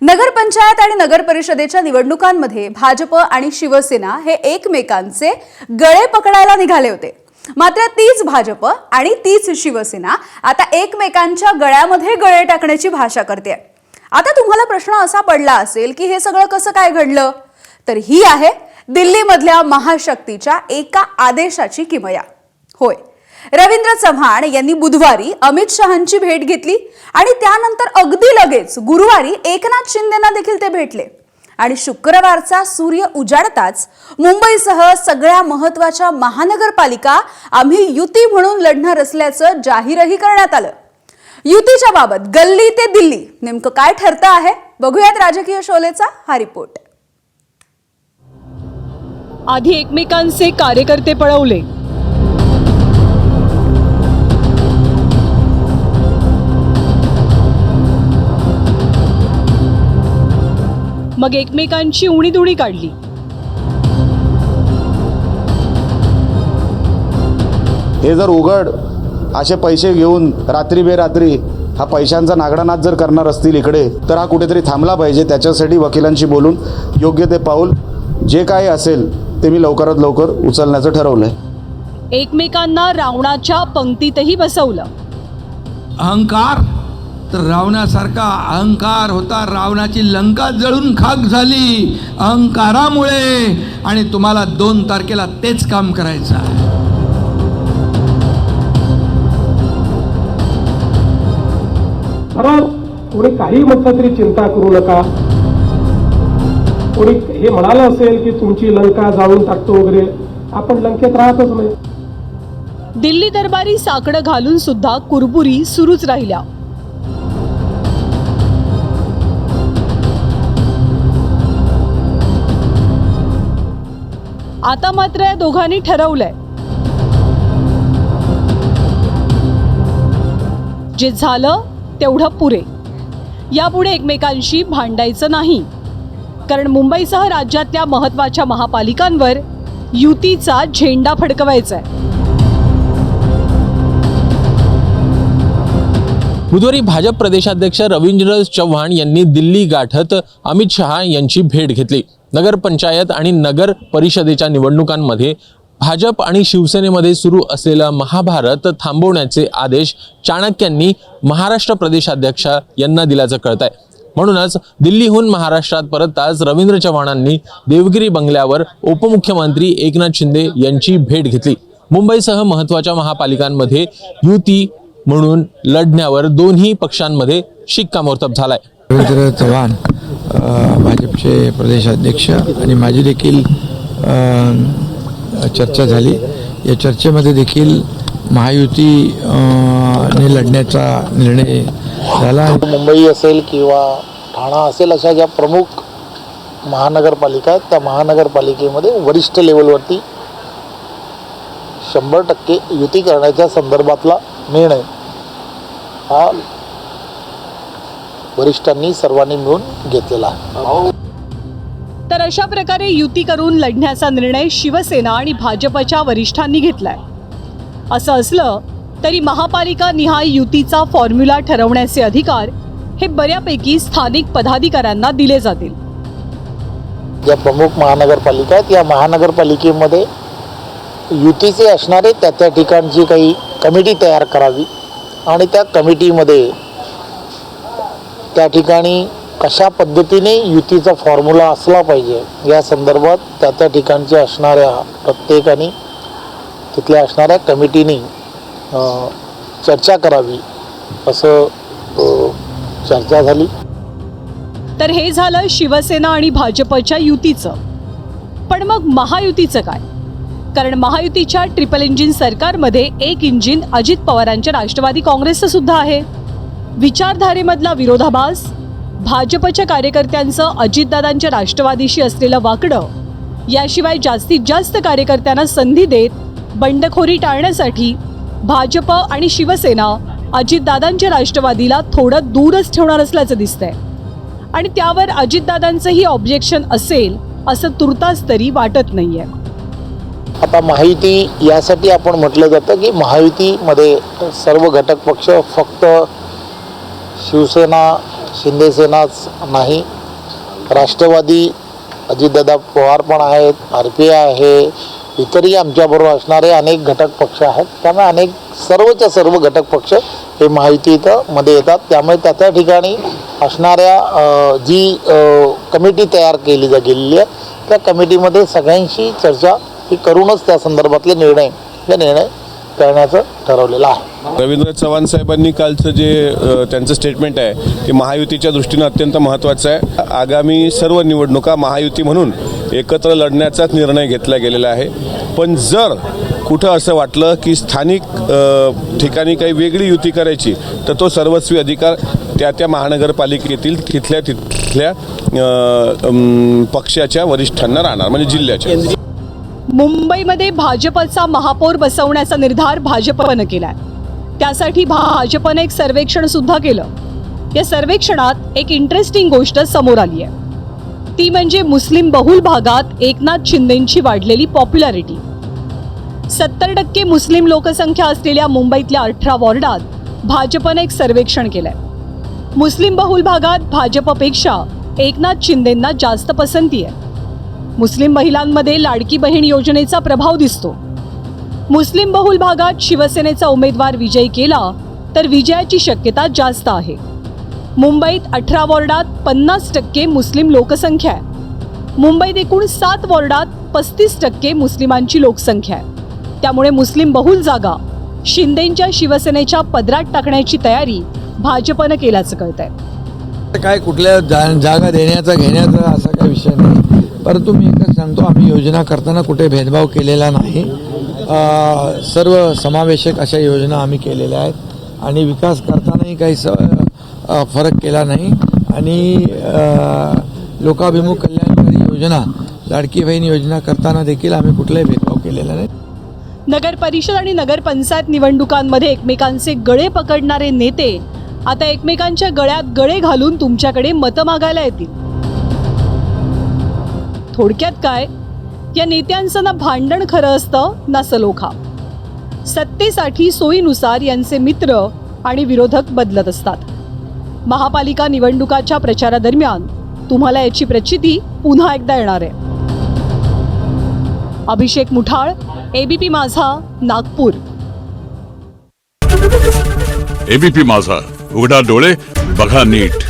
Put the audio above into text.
नगरपंचायत आणि नगर परिषदेच्या निवडणुकांमध्ये भाजप आणि शिवसेना हे एकमेकांचे गळे पकडायला निघाले होते। मात्र तीच भाजप आणि तीच शिवसेना आता एकमेकांच्या गळ्यामध्ये गळे टाकण्याची भाषा करते। आता तुम्हाला प्रश्न असा पडला असेल की हे सगळं कसं काय घडलं? तर ही आहे दिल्लीमधल्या महाशक्तीच्या एका आदेशाची किमया। होय, रवींद्र चव्हाण यांनी बुधवारी अमित शहांची भेट घेतली आणि त्यानंतर अगदी लगेच गुरुवारी एकनाथ शिंदेंना देखील ते भेटले आणि शुक्रवारचा सूर्य उजाडताच मुंबईसह सगळ्या महत्त्वाच्या महानगरपालिका आम्ही युती म्हणून लढणार असल्याचं जाहीरही करण्यात आलं। युतीच्या बाबत गल्ली ते दिल्ली नेमकं काय ठरतं आहे, बघूयात राजकीय शोलेचा हा रिपोर्ट। आधी एकमेकांचे कार्यकर्ते पळवले, मग एकमेकांची उणीधुणी काढली। हे जर उघड असे पैसे घेऊन रात्री बेरात्री हा पैशांचा नागडानाच जर करणार असतील इकडे, तर हा कुठेतरी थांबला पाहिजे। त्याच्यासाठी वकिलांशी बोलून योग्य ते पाऊल जे काही असेल ते मी लवकरात लवकर उचलण्याचं ठरवलंय। एकमेकांना रावणाच्या पंक्तीतही बसवलं। अहंकार तर रावणासारखा अहंकार होता, रावणाची लंका जळून खाक झाली अहंकारामुळे, आणि तुम्हाला 2 तारखेला तेच काम करायचं आहे। कोणी काही म्हटलं तरी चिंता करू नका। कोणी हे म्हणालं असेल की तुमची लंका जाळून टाकतो वगैरे, आपण लंकेत राहतच नाही। दिल्ली दरबारी साकडं घालून सुद्धा कुरबुरी सुरूच राहिल्या। आता मात्र या दोघांनी ठरवलंय, जे झालं तेवढं पुरे। यापुढे एकमेकांशी भांडायचं नाही, कारण मुंबईसह राज्यातल्या महत्त्वाच्या महापालिकांवर युतीचा झेंडा फडकवायचा आहे। बुधवारी भाजप प्रदेशाध्यक्ष रवींद्र चव्हाण यांनी दिल्ली गाठत अमित शहा यांची भेट घेतली। नगर पंचायत आणि नगर परिषदेच्या निवडणुकांमध्ये भाजप आणि शिवसेनेमध्ये सुरू असलेला महाभारत थांबवण्याचे आदेश चाणक्यांनी महाराष्ट्र प्रदेशाध्यक्ष यांना दिल्याचं कळतंय। म्हणूनच दिल्लीहून महाराष्ट्रात परतताच रवींद्र चव्हाणांनी देवगिरी बंगल्यावर उपमुख्यमंत्री एकनाथ शिंदे यांची भेट घेतली। मुंबईसह महत्त्वाच्या महापालिकांमध्ये युती म्हणून लढण्यावर दोन्ही पक्षांमध्ये शिक्कामोर्तब झालाय। रवींद्र चव्हाण भाजपचे प्रदेशाध्यक्ष आणि माझी देखील चर्चा झाली। या चर्चेमध्ये देखील महायुती ने लढण्याचा निर्णय झाला। मुंबई असेल किंवा ठाणा असेल अशा ज्या प्रमुख महानगरपालिका आहेत, त्या महानगरपालिकेमध्ये वरिष्ठ लेवलवरती 100% युती करण्याच्या संदर्भातला निर्णय हा वरिष्ठांनी सर्वांनी मिळून घेतलेला आहे। तर अशा प्रकारे युती करून लढण्याचा निर्णय शिवसेना आणि भाजपच्या वरिष्ठांनी घेतलाय। असं असलं तरी महापालिका निहाय युतीचा फॉर्म्युला ठरवण्याचे अधिकार हे बऱ्यापैकी स्थानिक पदाधिकाऱ्यांना दिले जातील। ज्या प्रमुख महानगरपालिका आहेत, या महानगरपालिकेमध्ये युतीचे असणारे त्या ठिकाणची काही कमिटी तयार करावी आणि त्या कमिटीमध्ये त्या ठिकाणी कशा पद्धतीने युतीचा फॉर्म्युला असला पाहिजे या संदर्भात त्या ठिकाणचे असणाऱ्या प्रत्येकाने तिथल्या असणाऱ्या कमिटीने चर्चा करावी असं चर्चा झाली। तर हे झालं शिवसेना आणि भाजपच्या युतीचं। पण मग महायुतीचं काय? कारण महायुतीच्या ट्रिपल इंजिन सरकारमध्ये एक इंजिन अजित पवारांच्या राष्ट्रवादी काँग्रेसचं सुद्धा आहे। विचारधारेमधला विरोधाभास, भाजपच्या कार्यकर्त्यांचं अजितदादांच्या राष्ट्रवादीशी असलेलं वाकडं, याशिवाय जास्तीत जास्त कार्यकर्त्यांना संधी देत बंडखोरी टाळण्यासाठी भाजप आणि शिवसेना अजितदादांच्या राष्ट्रवादीला थोडं दूरच ठेवणार असल्याचं दिसतंय। आणि त्यावर अजितदादांचंही ऑब्जेक्शन असेल असं तुर्तास तरी वाटत नाहीये। आता महायुती यासाठी आपण म्हटलं जातं की महायुतीमध्ये सर्व घटक पक्ष फक्त शिवसेना शिंदेसेनाच नाही, राष्ट्रवादी अजितदादा पवार पण आहेत, RPI आहे, इतरही आमच्याबरोबर असणारे अनेक घटक पक्ष आहेत. त्यामुळे सर्वच्या सर्व घटक पक्ष हे महायुतीमध्ये येतात. त्यामुळे त्या ठिकाणी असणाऱ्या जी कमिटी तयार केली गेलेली आहे त्या कमिटीमध्ये सगळ्यांशी चर्चा ही करूनच त्या संदर्भातले निर्णय करण्याचं ठरवलेलं आहे. रवींद्र चव्हाण साहेबांनी कालचं जे त्यांचं स्टेटमेंट आहे ते महायुतीच्या दृष्टीनं अत्यंत महत्त्वाचं आहे. आगामी सर्व निवडणुका महायुती म्हणून एकत्र लढण्याचाच निर्णय घेतला गेलेला आहे. पण जर कुठं असं वाटलं की स्थानिक ठिकाणी काही वेगळी युती करायची तर तो सर्वस्वी अधिकार त्या महानगरपालिकेतील तिथल्या पक्षाच्या वरिष्ठांना राहणार, म्हणजे जिल्ह्याच्या. मुंबईमध्ये भाजपचा महापौर बसवण्याचा निर्धार भाजपनं केलाय. त्यासाठी भाजपनं एक सर्वेक्षण सुद्धा केलं. या सर्वेक्षणात एक इंटरेस्टिंग गोष्ट समोर आली आहे. ती म्हणजे मुस्लिम बहुल भागात एकनाथ शिंदेंची वाढलेली पॉप्युलॅरिटी. 70% मुस्लिम लोकसंख्या असलेल्या मुंबईतल्या 18 वॉर्डात भाजपनं एक सर्वेक्षण केलंय. मुस्लिम बहुल भागात भाजपपेक्षा एकनाथ शिंदेंना जास्त पसंती आहे. मुस्लिम महिलांमध्ये लाडकी बहीण योजनेचा प्रभाव दिसतो. मुस्लिम बहुल भागात शिवसेनेचा उमेदवार विजयी केला तर विजयाची शक्यता जास्त आहे. मुंबईत 18 वॉर्डात 50% मुस्लिम लोकसंख्या आहे. मुंबईत एकूण 7 वॉर्डात 35% मुस्लिमांची लोकसंख्या आहे. त्यामुळे मुस्लिम बहुल जागा शिंदेंच्या शिवसेनेच्या पदरात टाकण्याची तयारी भाजपनं केल्याचं कळतंय. काय कुठल्या जागा देण्याचा घेण्याचा असा काही विषय नाही. परंतु मी एकच सांगतो, आम्ही योजना करताना कुठे भेदभाव केलेला नाही. सर्व समावेशक अशा योजना आम्ही केलेल्या आहेत आणि विकास करतानाही काही फरक केला नाही. आणि लोकाभिमुख कल्याणकारी योजना, लाडकी बहीण योजना करताना देखील आम्ही कुठलाही भेदभाव केलेला नाही. नगर परिषद आणि नगरपंचायत निवडणुकांमध्ये एकमेकांचे गळे पकडणारे नेते आता एकमेकांच्या गळ्यात गळे घालून तुमच्याकडे मतं मागायला येतील. थोडक्यात काय, या नेत्यांचं ना भांडण खरं असतं ना सलोखा. सत्तेसाठी सोयीनुसार यांचे मित्र आणि विरोधक बदलत असतात. महापालिका निवडणुकाच्या प्रचारादरम्यान तुम्हाला याची प्रचिती पुन्हा एकदा येणार आहे. अभिषेक मुठाळ, ABP माझा, नागपूर. ABP माझा, उघडा डोळे बघा नीट.